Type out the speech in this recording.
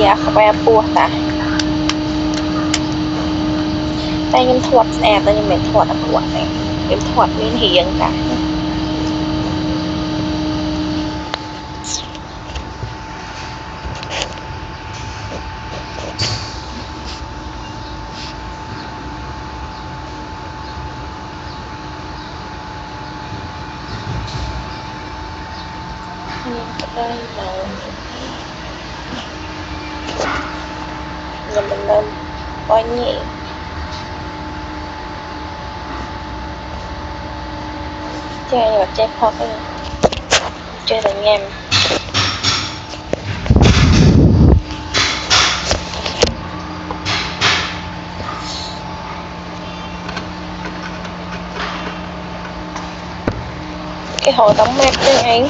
à khoe bùa ta tay em thuật nè tay em mình thuật ở bùa này em thuật miên hiền ta đây là mình lên coi nhẹ chơi và chơi phật chơi là nhanh cái hồ tống mát đấy anh